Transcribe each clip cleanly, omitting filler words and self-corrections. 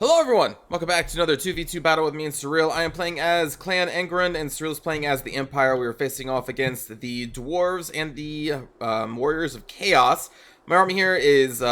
Hello everyone! Welcome back to another 2v2 battle with me and Surreal. I am playing as Clan Engren and Surreal is playing as the Empire. We are facing off against the Dwarves and the Warriors of Chaos. My army here is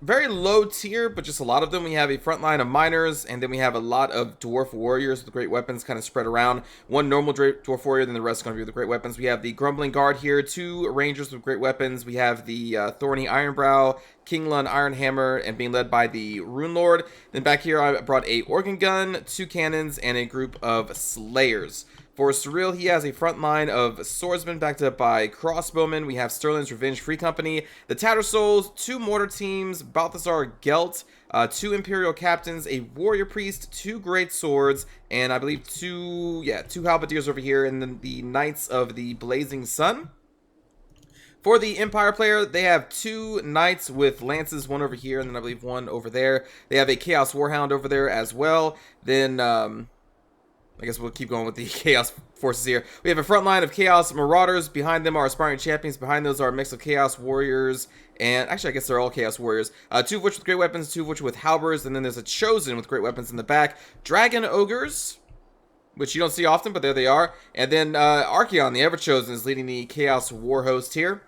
very low tier, but just a lot of them. We have a front line of miners, and then we have a lot of dwarf warriors with great weapons kind of spread around. One normal dwarf warrior, then the rest are going to be with the great weapons. We have the Grumbling Guard here, two rangers with great weapons. We have the Thorny Ironbrow, Kinglun Ironhammer, and being led by the Rune Lord. Then back here I brought a organ gun, two cannons, and a group of slayers. For Surreal, he has a front line of swordsmen backed up by crossbowmen. We have Sterling's Revenge Free Company, the Tattersouls, two mortar teams, Balthazar Gelt, two Imperial Captains, a Warrior Priest, two Great Swords, and I believe two Halberdiers over here, and then the Knights of the Blazing Sun. For the Empire player, they have two Knights with Lances, one over here, and then I believe one over there. They have a Chaos Warhound over there as well. Then, I guess we'll keep going with the Chaos forces here. We have a front line of Chaos Marauders. Behind them are Aspiring Champions. Behind those are a mix of Chaos Warriors. And actually, I guess they're all Chaos Warriors. Two of which with great weapons, two of which with halberds. And then there's a Chosen with great weapons in the back. Dragon Ogres, which you don't see often, but there they are. And then Archaon, the Ever-Chosen, is leading the Chaos War host here.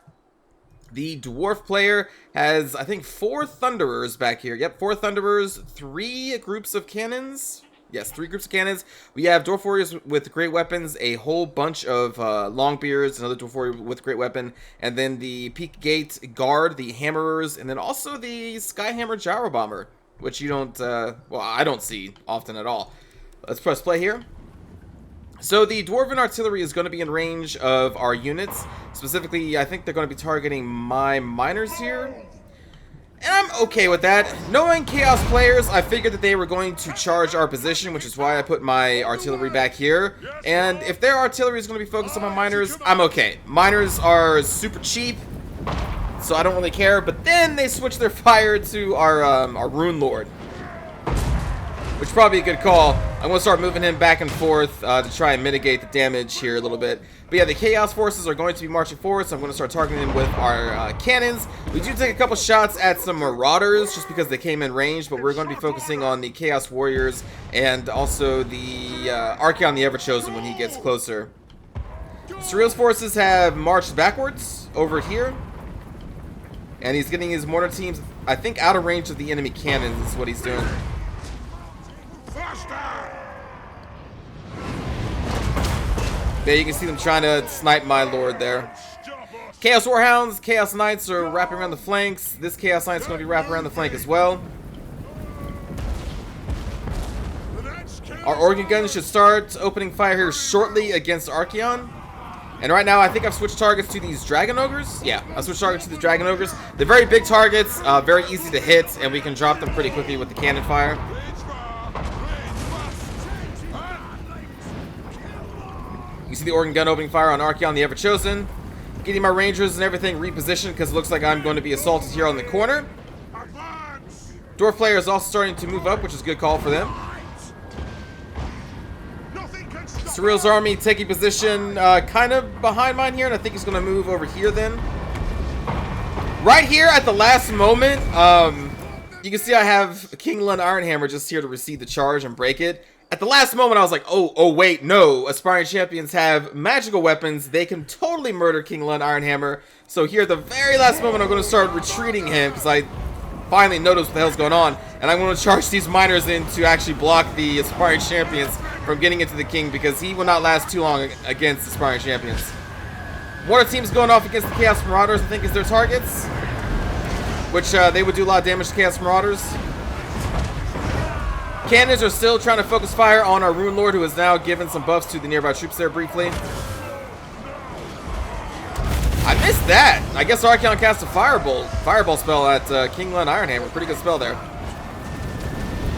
The Dwarf player has, I think, 4 Thunderers back here. Yep, 4 Thunderers, 3 groups of cannons. Yes, 3 groups of cannons. We have Dwarf Warriors with great weapons, a whole bunch of Longbeards, another Dwarf Warrior with great weapon, and then the Peak Gate Guard, the Hammerers, and then also the Skyhammer Gyro Bomber, which you don't, well, I don't see often at all. Let's press play here. So the Dwarven Artillery is going to be in range of our units. Specifically, I think they're going to be targeting my miners here. And I'm okay with that. Knowing Chaos players, I figured that they were going to charge our position, which is why I put my artillery back here. And if their artillery is going to be focused on my miners, I'm okay. Miners are super cheap, so I don't really care. But then they switch their fire to our Rune Lord, which is probably a good call. I'm going to start moving him back and forth to try and mitigate the damage here a little bit. But yeah, the Chaos forces are going to be marching forward, so I'm going to start targeting them with our cannons. We do take a couple shots at some Marauders just because they came in range, but we're going to be focusing on the Chaos Warriors and also the Archaon the Ever-Chosen when he gets closer. Surreal's forces have marched backwards over here, and he's getting his mortar teams, I think, out of range of the enemy cannons is what he's doing. There you can see them trying to snipe my lord there. Chaos Warhounds, Chaos Knights are wrapping around the flanks. This Chaos Knight's going to be wrapping around the flank as well. Our organ guns should start opening fire here shortly against Archaon. And right now, I think I've switched targets to these Dragon Ogres. Yeah, I've switched targets to the Dragon Ogres. They're very big targets, very easy to hit, and we can drop them pretty quickly with the cannon fire. You see the organ gun opening fire on Archaon the Ever-Chosen. Getting my rangers and everything repositioned because it looks like I'm going to be assaulted here on the corner. Dwarf player is also starting to move up, which is a good call for them. Surreal's army taking position kind of behind mine here, and I think he's going to move over here then. Right here at the last moment, you can see I have Kinglun Ironhammer just here to receive the charge and break it. At the last moment, I was like, oh wait, no. Aspiring Champions have magical weapons. They can totally murder Kinglun Ironhammer. So here at the very last moment, I'm going to start retreating him because I finally noticed what the hell's going on. And I'm going to charge these miners in to actually block the Aspiring Champions from getting into the king because he will not last too long against Aspiring Champions. Mortar team's going off against the Chaos Marauders, I think, is their targets. Which they would do a lot of damage to Chaos Marauders. Cannons are still trying to focus fire on our Rune Lord, who has now given some buffs to the nearby troops there briefly. I missed that. I guess Archaon cast a fireball spell at Kinglun Ironhammer. Pretty good spell there.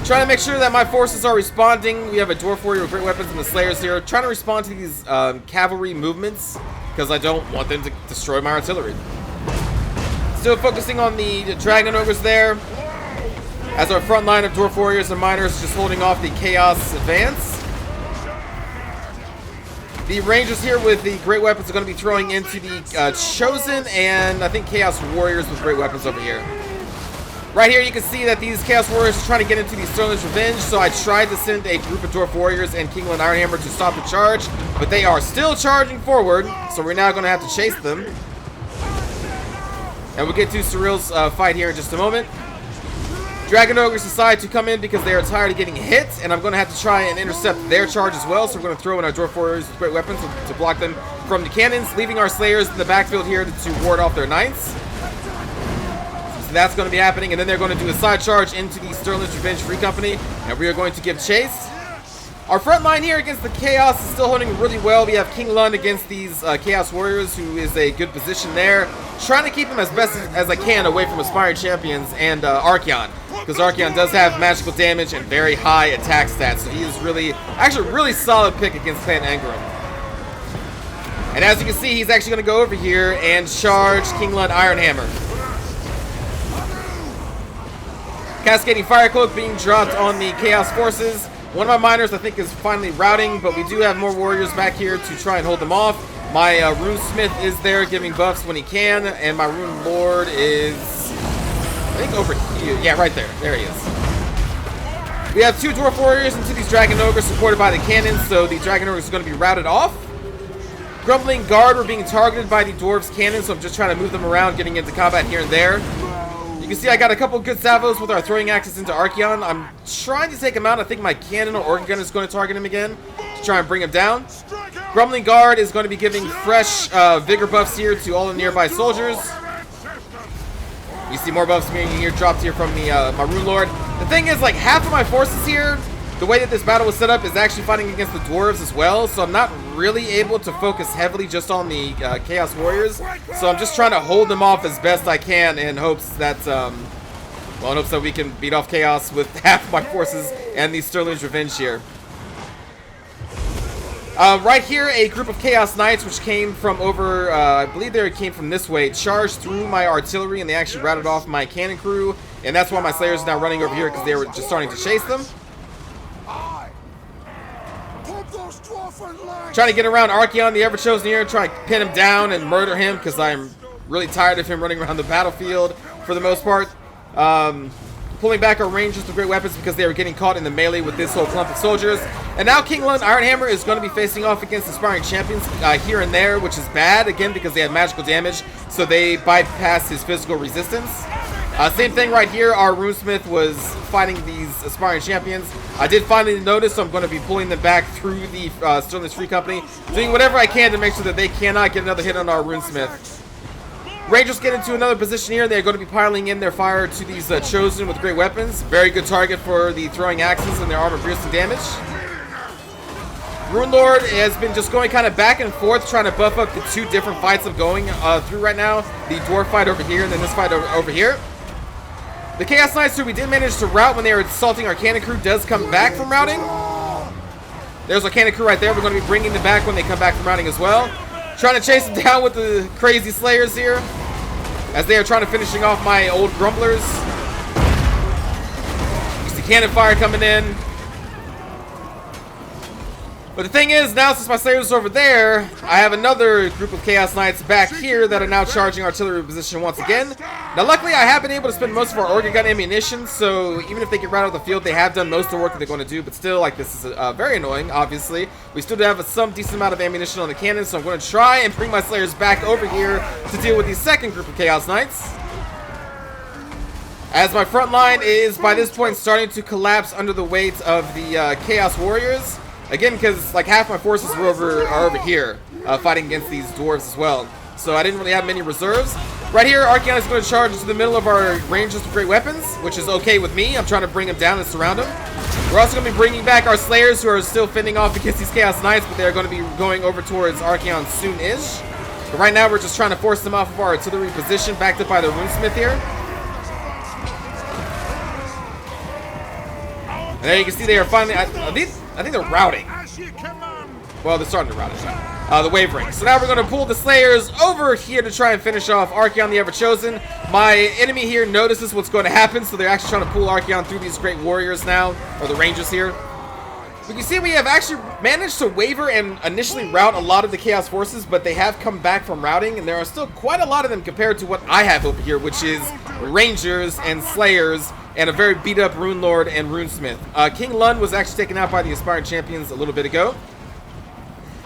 Trying to make sure that my forces are responding. We have a Dwarf Warrior with great weapons and the Slayers here. Trying to respond to these cavalry movements because I don't want them to destroy my artillery. Still focusing on the Dragon Ogres there, as our front line of Dwarf Warriors and Miners just holding off the Chaos advance. The Rangers here with the great weapons are going to be throwing into the Chosen and I think Chaos Warriors with great weapons over here. Right here, you can see that these Chaos Warriors are trying to get into the Sterling's Revenge, so I tried to send a group of Dwarf Warriors and Kingland Ironhammer to stop the charge, but they are still charging forward, so we're now going to have to chase them. And we'll get to Surreal's fight here in just a moment. Dragon Ogres decide to come in because they are tired of getting hit, and I'm going to have to try and intercept their charge as well, so we're going to throw in our Dwarf Warriors with great weapons to block them from the cannons, leaving our Slayers in the backfield here to ward off their Knights. That's going to be happening, and then they're going to do a side charge into the Sterling's Revenge Free Company, and we are going to give chase. Our front line here against the Chaos is still holding really well. We have King Lund against these Chaos Warriors, who is a good position there. Trying to keep him as best as I can away from Aspiring Champions and Archeon, because Archeon does have magical damage and very high attack stats, so he is actually a really solid pick against Clan Engram. And as you can see, he's actually going to go over here and charge King Lund Ironhammer. Cascading Fire Cloak being dropped on the Chaos Forces. One of my miners, I think, is finally routing, but we do have more warriors back here to try and hold them off. My Rune Smith is there giving buffs when he can, and my Rune Lord is, I think, over here. Yeah, right there. There he is. We have 2 Dwarf Warriors into these Dragon Ogres supported by the cannons, so the Dragon Ogres are going to be routed off. Grumbling Guard were being targeted by the Dwarves' cannons, so I'm just trying to move them around, getting into combat here and there. You can see I got a couple good salvos with our throwing axes into Archeon. I'm trying to take him out. I think my cannon or organ gun is going to target him again to try and bring him down. Grumbling Guard is going to be giving fresh vigor buffs here to all the nearby soldiers. You see more buffs being here dropped here from the my Rune Lord. The thing is, like, half of my forces here, the way that this battle was set up, is actually fighting against the dwarves as well, so I'm not really able to focus heavily just on the Chaos Warriors. So I'm just trying to hold them off as best I can in hopes that, in hopes that we can beat off Chaos with half my forces and the Sterling's Revenge here. Right here, a group of Chaos Knights, which came from over, I believe they came from this way, charged through my artillery, and they actually routed off my cannon crew, and that's why my Slayers are now running over here, because they were just starting to chase them. Trying to get around Archeon, the Ever-Chosen here, trying to pin him down and murder him, because I'm really tired of him running around the battlefield for the most part. Pulling back our rangers with great weapons because they were getting caught in the melee with this whole clump of soldiers. And now King Lund Ironhammer is going to be facing off against Aspiring Champions here and there, which is bad, again, because they have magical damage, so they bypass his physical resistance. Same thing right here. Our Runesmith was fighting these Aspiring Champions. I did finally notice, so I'm going to be pulling them back through the Sterling's Free Company, doing whatever I can to make sure that they cannot get another hit on our Runesmith. Rangers get into another position here. They're going to be piling in their fire to these Chosen with great weapons. Very good target for the throwing axes and their armor-piercing damage. Rune Lord has been just going kind of back and forth, trying to buff up the 2 different fights I'm going through right now. The Dwarf fight over here, and then this fight over here. The Chaos Knights, who we did manage to rout when they were assaulting our cannon crew, does come back from routing. There's our cannon crew right there. We're going to be bringing them back when they come back from routing as well. Trying to chase them down with the crazy Slayers here, as they are trying to finishing off my old Grumblers. You see cannon fire coming in. But the thing is, now since my Slayers are over there, I have another group of Chaos Knights back here that are now charging artillery position once again. Now luckily I have been able to spend most of our organ gun ammunition, so even if they get right out of the field, they have done most of the work that they're going to do, but still, like, this is very annoying, obviously. We still have some decent amount of ammunition on the cannon, so I'm going to try and bring my Slayers back over here to deal with the second group of Chaos Knights. As my front line is, by this point, starting to collapse under the weight of the Chaos Warriors. Again, because like half my forces are over here, fighting against these dwarves as well. So I didn't really have many reserves. Right here, Archeon is going to charge into the middle of our rangers with great weapons, which is okay with me. I'm trying to bring him down and surround him. We're also going to be bringing back our Slayers, who are still fending off against these Chaos Knights, but they're going to be going over towards Archeon soon-ish. But right now, we're just trying to force them off of our artillery position, backed up by the Runesmith here. And there you can see they are finally... I think they're routing. Well, they're starting to rout it. The Wavering. So now we're going to pull the Slayers over here to try and finish off Archeon the Ever-Chosen. My enemy here notices what's going to happen, so they're actually trying to pull Archeon through these great warriors now, or the Rangers here. But you see, we have actually managed to waver and initially rout a lot of the Chaos Forces, but they have come back from routing, and there are still quite a lot of them compared to what I have over here, which is Rangers and Slayers, and a very beat-up Rune Lord and Runesmith. King Lund was actually taken out by the Aspiring Champions a little bit ago.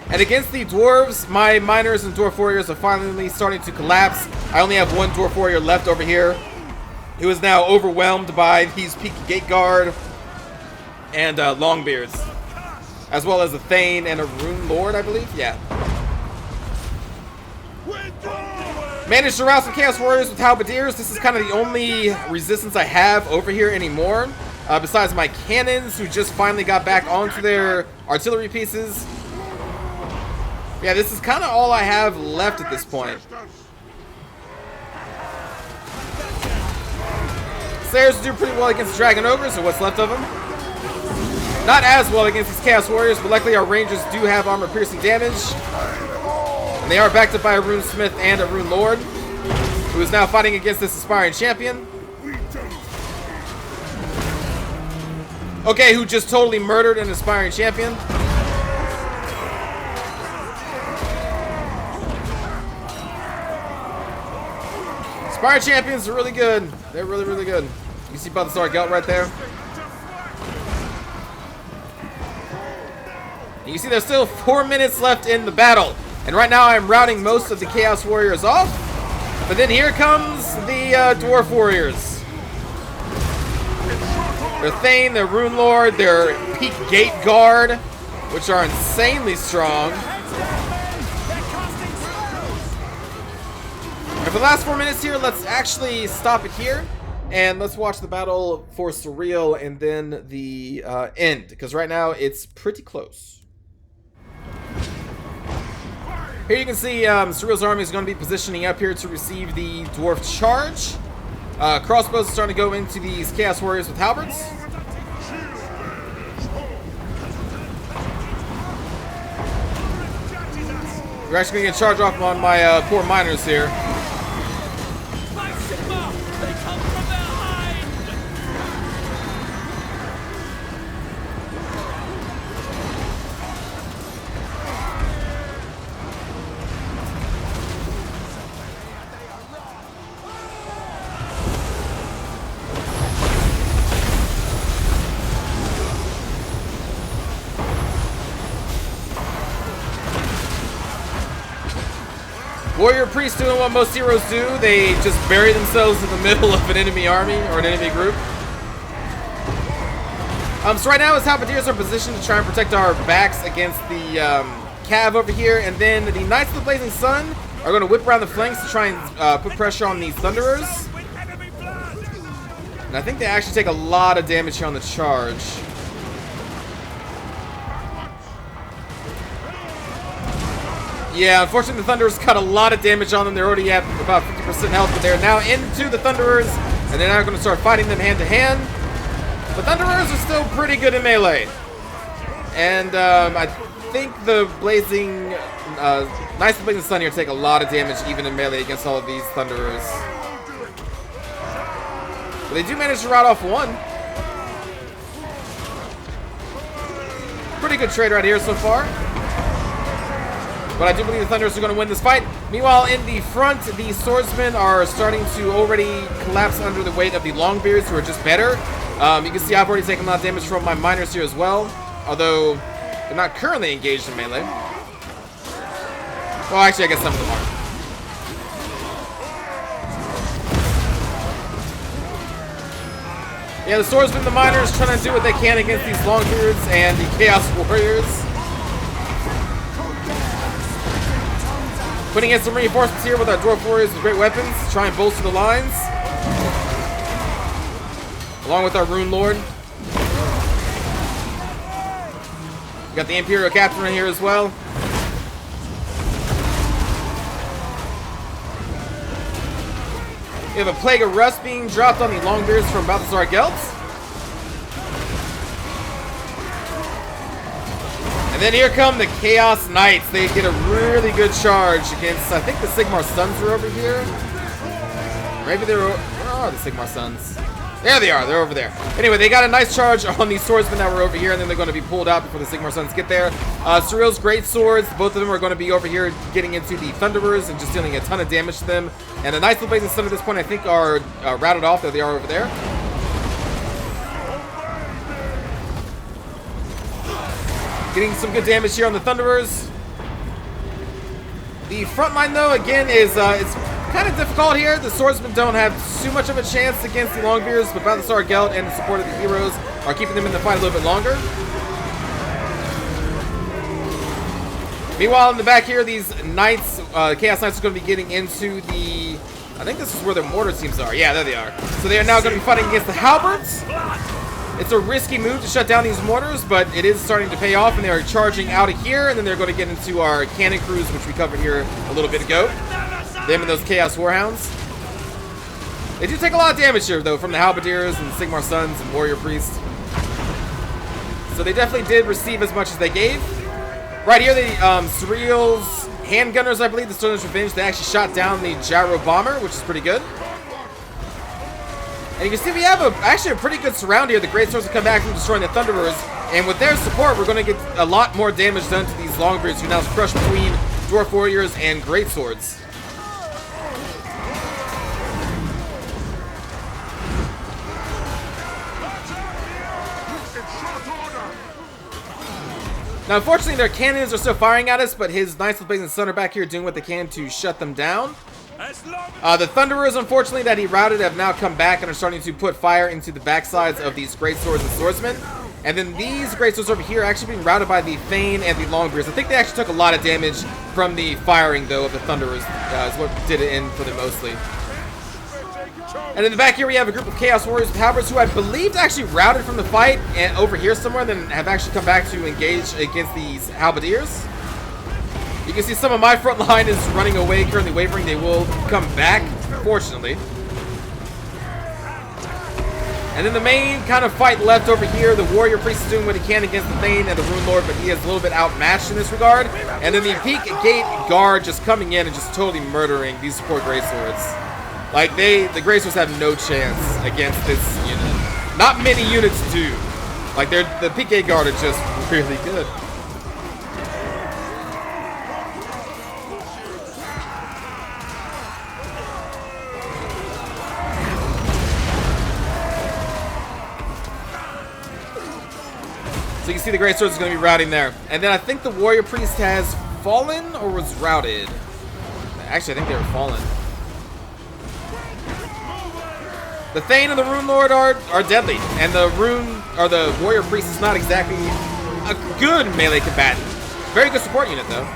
And against the Dwarves, my Miners and Dwarf Warriors are finally starting to collapse. I only have one Dwarf Warrior left over here, who is now overwhelmed by these Peaky Gate Guard and Longbeards, as well as a Thane and a Rune Lord, I believe. Yeah. Managed to rouse some Chaos Warriors with Halberdiers. This is kind of the only resistance I have over here anymore, besides my cannons, who just finally got back onto their artillery pieces. Yeah, this is kind of all I have left at this point. Slayers do pretty well against the Dragon Ogres, or what's left of them. Not as well against these Chaos Warriors, but luckily our Rangers do have armor-piercing damage. And they are backed up by a Rune Smith and a Rune Lord, who is now fighting against this Aspiring Champion. Okay, who just totally murdered an Aspiring Champion. Aspiring Champions are really good. They're really, really good. You see Balthazar Gelt right there? And you see there's still 4 minutes left in the battle. And right now I'm routing most of the Chaos Warriors off. But then here comes the Dwarf Warriors. Their Thane, their Rune Lord, their Peak Gate Guard, which are insanely strong. And for the last 4 minutes here, let's actually stop it here. And let's watch the battle for Surreal and then the end. Because right now it's pretty close. Here you can see Surreal's army is going to be positioning up here to receive the Dwarf Charge. Crossbows are starting to go into these Chaos Warriors with halberds. We're actually going to get charge off on my poor Miners here. Warrior Priest doing what most heroes do. They just bury themselves in the middle of an enemy army or an enemy group. So right now his Halberdiers are positioned to try and protect our backs against the Cav over here. And then the Knights of the Blazing Sun are going to whip around the flanks to try and put pressure on these Thunderers. And I think they actually take a lot of damage here on the charge. Yeah, unfortunately the Thunderers cut a lot of damage on them. They're already at about 50% health, but they're now into the Thunderers, and they're now going to start fighting them hand to hand. The Thunderers are still pretty good in melee. And I think the Blazing Knights of the Blazing Sun here take a lot of damage even in melee against all of these Thunderers. But they do manage to rout off one. Pretty good trade right here so far. But I do believe the Thunderers are going to win this fight. Meanwhile, in the front, the Swordsmen are starting to already collapse under the weight of the Longbeards, who are just better. You can see I've already taken a lot of damage from my Miners here as well, although they're not currently engaged in melee. Well, actually, I guess some of them are. Yeah, the Swordsmen and the Miners trying to do what they can against these Longbeards and the Chaos Warriors. Putting in some reinforcements here with our Dwarf Warriors with great weapons to try and bolster the lines. Along with our Rune Lord. We got the Imperial Captain in here as well. We have a Plague of Rust being dropped on the Longbeards from Balthazar Gelt. And then here come the Chaos Knights. They get a really good charge against, I think the Sigmar Suns are over here. Maybe they're, where are the Sigmar Suns? There they are. They're over there. Anyway, they got a nice charge on these swordsmen that were over here, and then they're going to be pulled out before the Sigmar Sons get there. Surreal's great swords. Both of them are going to be over here getting into the Thunderers and just dealing a ton of damage to them. And the nice little Blazing Sun at this point, I think, are routed off. There they are over there. Getting some good damage here on the Thunderers. The front line, though, again, is it's kind of difficult here. The swordsmen don't have too much of a chance against the Longbeards, but Balthasar Gelt and the support of the heroes are keeping them in the fight a little bit longer. Meanwhile, in the back here, these Knights, Chaos Knights, are going to be getting into the... I think this is where their mortar teams are. Yeah, there they are. So they are now going to be fighting against the Halberds. It's a risky move to shut down these mortars, but it is starting to pay off, and they are charging out of here, and then they're going to get into our cannon crews, which we covered here a little bit ago. Them and those Chaos Warhounds. They do take a lot of damage here, though, from the Halberdiers and the Sigmar Sons and Warrior Priests. So they definitely did receive as much as they gave. Right here, the Surreal's handgunners, I believe, the Stoner's Revenge, they actually shot down the Gyro Bomber, which is pretty good. And you can see we have actually a pretty good surround here. The Great Swords will come back from destroying the Thunderers. And with their support, we're going to get a lot more damage done to these Longbeards, who now crush between Dwarf Warriors and Great Swords. Now, unfortunately, their cannons are still firing at us, but his Knights of the Blazing Sun are back here doing what they can to shut them down. The Thunderers, unfortunately, that he routed have now come back and are starting to put fire into the backsides of these Great Swords and Swordsmen. And then these Great Swords over here are actually being routed by the Thane and the Longbeards. I think they actually took a lot of damage from the firing, though, of the Thunderers, is what did it in for them mostly. And in the back here, we have a group of Chaos Warriors with Halberds, who I believe actually routed from the fight and over here somewhere, then have actually come back to engage against these Halberdiers. You can see some of my front line is running away, currently wavering. They will come back, fortunately. And then the main kind of fight left over here, the Warrior Priest is doing what he can against the Thane and the Rune Lord, but he is a little bit outmatched in this regard. And then the Peak Gate Guard just coming in and just totally murdering these support Great Swords. Like, the Great Swords have no chance against this unit. Not many units do. Like, the Peak Gate Guard are just really good. So you can see the Great Swords is going to be routing there. And then I think the Warrior Priest has fallen or was routed. Actually, I think they were fallen. The Thane and the Rune Lord are deadly, and the Warrior Priest is not exactly a good melee combatant. Very good support unit, though.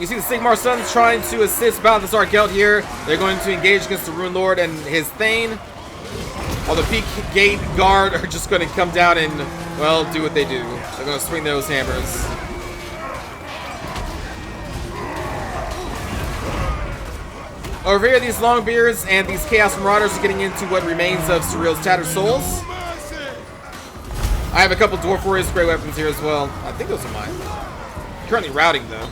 You can see the Sigmar Sons trying to assist Balthasar Gelt here. They're going to engage against the Rune Lord and his Thane, while the Peak Gate Guard are just going to come down and, well, do what they do. They're going to swing those hammers. Over here, these Longbeards and these Chaos Marauders are getting into what remains of Surreal's Tattered Souls. I have a couple Dwarf Warriors great weapons here as well. I think those are mine. Currently routing, though.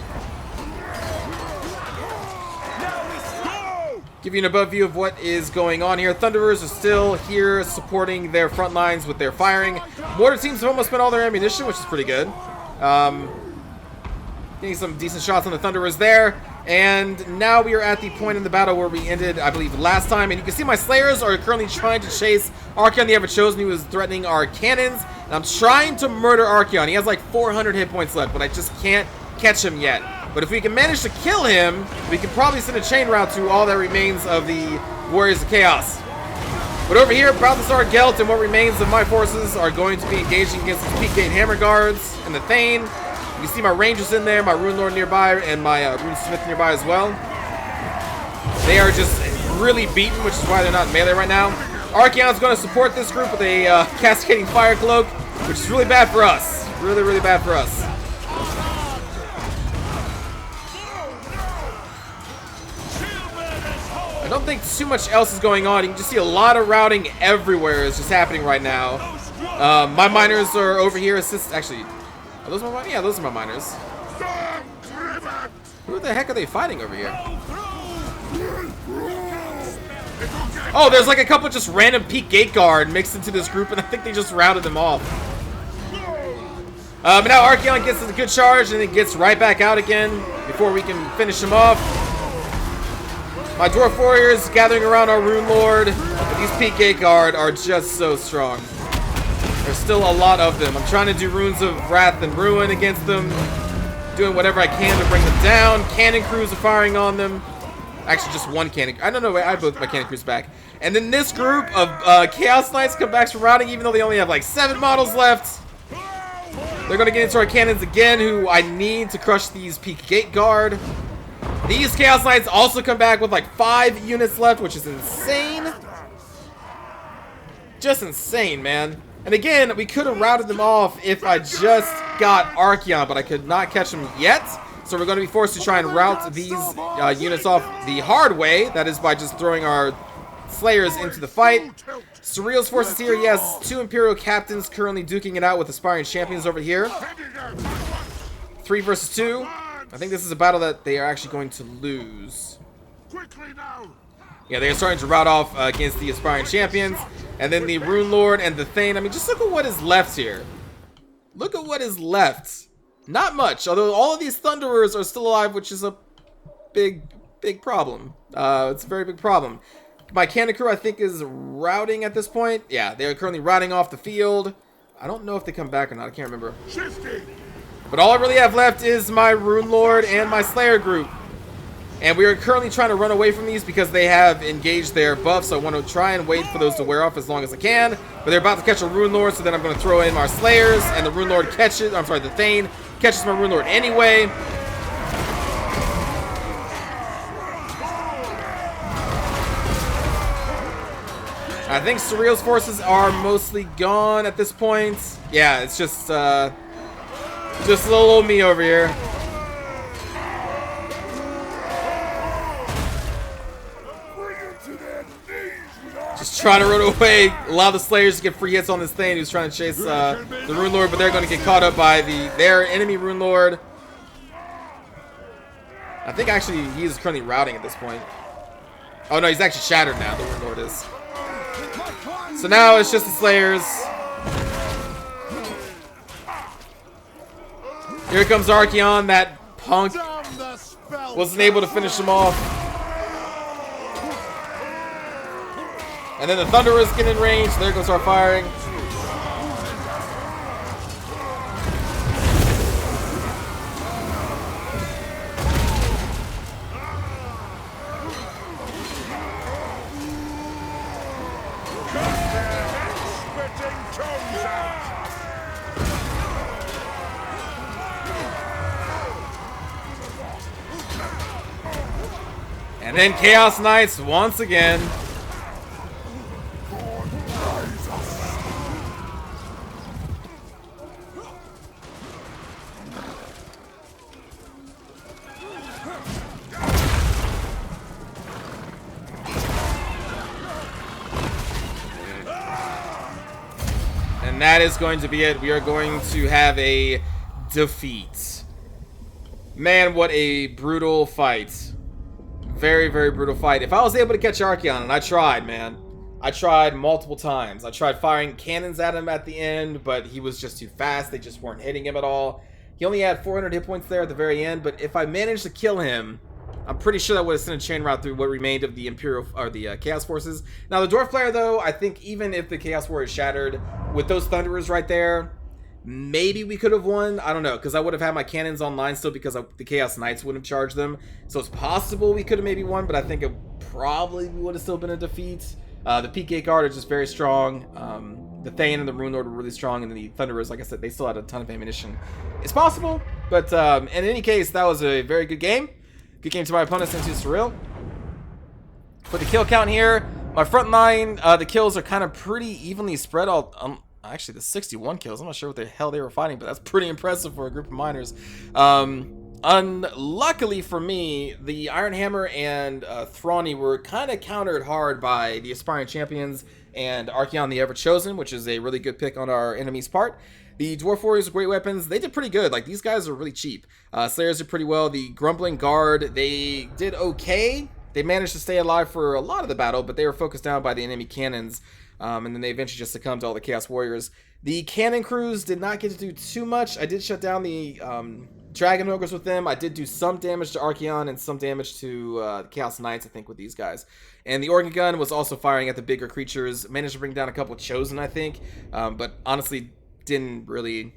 Give you an above view of what is going on here. Thunderers are still here supporting their front lines with their firing. Mortar teams have almost spent all their ammunition, which is pretty good. Getting some decent shots on the Thunderers there. And now we are at the point in the battle where we ended, I believe, last time. And you can see my Slayers are currently trying to chase Archaon the Ever-Chosen, who is threatening our cannons. And I'm trying to murder Archaon. He has like 400 hit points left, but I just can't catch him yet. But if we can manage to kill him, we can probably send a chain route to all that remains of the Warriors of Chaos. But over here, Balthasar Gelt and what remains of my forces are going to be engaging against the Peak Gate Hammer Guards and the Thane. You can see my Rangers in there, my Rune Lord nearby, and my Rune Smith nearby as well. They are just really beaten, which is why they're not in melee right now. Archaon's going to support this group with a Cascading Fire Cloak, which is really bad for us. Really, really bad for us. I don't think too much else is going on. You can just see a lot of routing everywhere is just happening right now. My miners are over here actually, are those my miners? Yeah, those are my miners. Who the heck are they fighting over here? Oh, there's like a couple just random peak gate guard mixed into this group, and I think they just routed them off. But now Archeon gets a good charge, and it gets right back out again before we can finish him off. My Dwarf Warriors gathering around our Rune Lord. But these peak gate guard are just so strong. There's still a lot of them. I'm trying to do Runes of Wrath and Ruin against them. Doing whatever I can to bring them down. Cannon crews are firing on them. Actually, just one cannon. I don't know. I have both my cannon crews back. And then this group of Chaos Knights come back from routing, even though they only have like 7 models left. They're going to get into our cannons again, who I need to crush these peak gate guard. These Chaos Knights also come back with like 5 units left, which is insane. Just insane, man. And again, we could have routed them off if I just got Archeon, but I could not catch them yet. So we're going to be forced to try and route these units off the hard way. That is by just throwing our Slayers into the fight. Surreal's forces here. Yes, 2 Imperial captains currently duking it out with aspiring champions over here. 3 versus 2. I think this is a battle that they are actually going to lose. Yeah, they're starting to rout off against the aspiring champions. And then the Rune Lord and the Thane. I mean, just look at what is left here. Look at what is left. Not much, although all of these Thunderers are still alive, which is a big problem. It's a very big problem. My cannon crew, I think, is routing at this point. Yeah, they are currently routing off the field. I don't know if they come back or not. I can't remember. But all I really have left is my Rune Lord and my Slayer group. And we are currently trying to run away from these because they have engaged their buffs. So I want to try and wait for those to wear off as long as I can. But they're about to catch a Rune Lord, so then I'm going to throw in our Slayers. And the Rune Lord catches, I'm sorry, the Thane catches my Rune Lord anyway. I think Surreal's forces are mostly gone at this point. Yeah, it's just little old me over here. Just trying to run away. Allow the Slayers to get free hits on this Thane who's trying to chase the Rune Lord, but they're going to get caught up by their enemy Rune Lord. I think actually he is currently routing at this point. Oh no, he's actually shattered now, the Rune Lord is. So now it's just the Slayers. Here comes Archeon, that punk. Wasn't able to finish him off. And then the Thunderers get in range. There goes our firing. And then Chaos Knights once again. And that is going to be it. We are going to have a defeat. Man, what a brutal fight. Very, very brutal fight. If I was able to catch Archeon, and I tried, man. I tried multiple times. I tried firing cannons at him at the end, but he was just too fast. They just weren't hitting him at all. He only had 400 hit points there at the very end, but if I managed to kill him, I'm pretty sure that would have sent a chain route through what remained of the Imperial, or the Chaos Forces. Now, the Dwarf player, though, I think even if the Chaos Warrior is shattered, with those Thunderers right there, maybe we could have won. I don't know, because I would have had my cannons online still because the Chaos Knights wouldn't have charged them. So it's possible we could have maybe won, but I think it probably would have still been a defeat. The Peak Gate Guard are just very strong. The Thane and the Rune Lord were really strong, and then the Thunderers, like I said, they still had a ton of ammunition. It's possible, but in any case, that was a very good game. Good game to my opponents and to Surreal. For the kill count here, my front line, the kills are kind of pretty evenly spread out. Actually, the 61 kills. I'm not sure what the hell they were fighting, but that's pretty impressive for a group of miners. Unluckily for me, the Iron Hammer and Thrawny were kind of countered hard by the Aspiring Champions and Archeon the Ever-Chosen, which is a really good pick on our enemy's part. The Dwarf Warriors with great weapons, they did pretty good. Like, these guys are really cheap. Slayers did pretty well. The Grumbling Guard, they did okay. They managed to stay alive for a lot of the battle, but they were focused down by the enemy cannons, and then they eventually just succumbed to all the Chaos Warriors. The cannon crews did not get to do too much. I did shut down the Dragon Ogres with them. I did do some damage to Archaon and some damage to Chaos Knights, I think, with these guys. And the Organ Gun was also firing at the bigger creatures. Managed to bring down a couple Chosen, I think, but honestly didn't really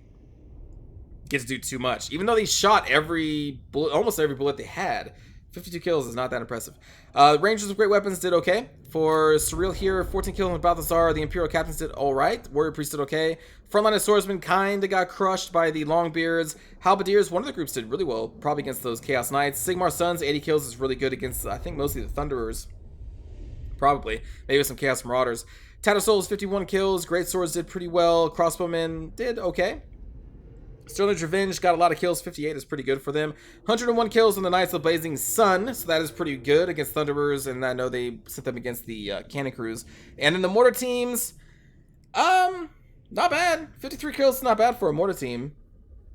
get to do too much. Even though they shot every bullet, almost every bullet they had. 52 kills is not that impressive. Rangers with great weapons did okay. For Surreal here, 14 kills with Balthazar. The Imperial Captains did alright. Warrior Priest did okay. Frontline of Swordsmen kinda got crushed by the Longbeards. Halberdiers, one of the groups did really well, probably against those Chaos Knights. Sigmar Sons, 80 kills is really good against, I think, mostly the Thunderers. Probably. Maybe some Chaos Marauders. Tattered Souls, 51 kills. Great Swords did pretty well. Crossbowmen did okay. Sterling's Revenge got a lot of kills. 58 is pretty good for them. 101 kills on the Knights of the Blazing Sun, so that is pretty good against Thunderers, and I know they sent them against the Cannon Crews. And in the Mortar teams, not bad. 53 kills is not bad for a Mortar team.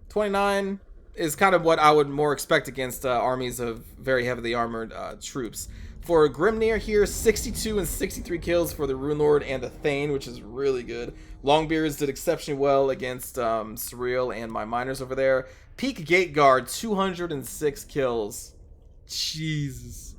29 is kind of what I would more expect against armies of very heavily armored troops. For Grimnir here, 62 and 63 kills for the Rune Lord and the Thane, which is really good. Longbeards did exceptionally well against Surreal and my miners over there. Peak Gate Guard, 206 kills. Jesus.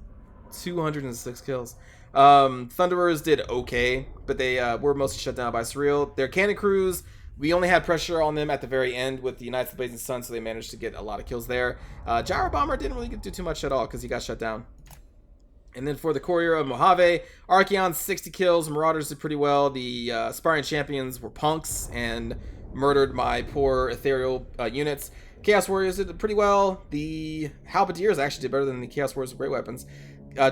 206 kills. Thunderers did okay, but they were mostly shut down by Surreal. Their Cannon Crews, we only had pressure on them at the very end with the Knights of the Blazing Sun, so they managed to get a lot of kills there. Gyro Bomber didn't really do too much at all because he got shut down. And then for the Courier of Mojave, Archaon, 60 kills. Marauders did pretty well. The Aspiring Champions were punks and murdered my poor Ethereal units. Chaos Warriors did pretty well. The Halberdiers actually did better than the Chaos Warriors with great weapons.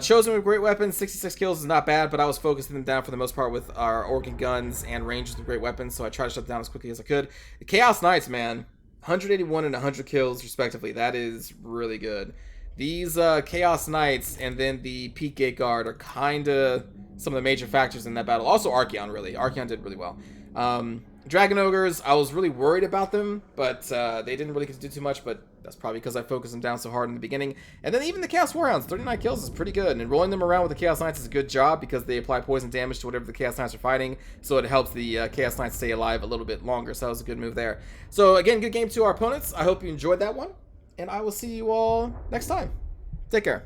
Chosen with great weapons, 66 kills is not bad, but I was focusing them down for the most part with our Organ Guns and Rangers with great weapons, so I tried to shut them down as quickly as I could. The Chaos Knights, man, 181 and 100 kills respectively. That is really good. These Chaos Knights and then the Peak Gate Guard are kind of some of the major factors in that battle. Also Archaon, really. Archaon did really well. Dragon Ogres, I was really worried about them, but they didn't really get to do too much, but that's probably because I focused them down so hard in the beginning. And then even the Chaos Warhounds, 39 kills is pretty good. And rolling them around with the Chaos Knights is a good job because they apply poison damage to whatever the Chaos Knights are fighting, so it helps the Chaos Knights stay alive a little bit longer, so that was a good move there. So again, good game to our opponents. I hope you enjoyed that one. And I will see you all next time. Take care.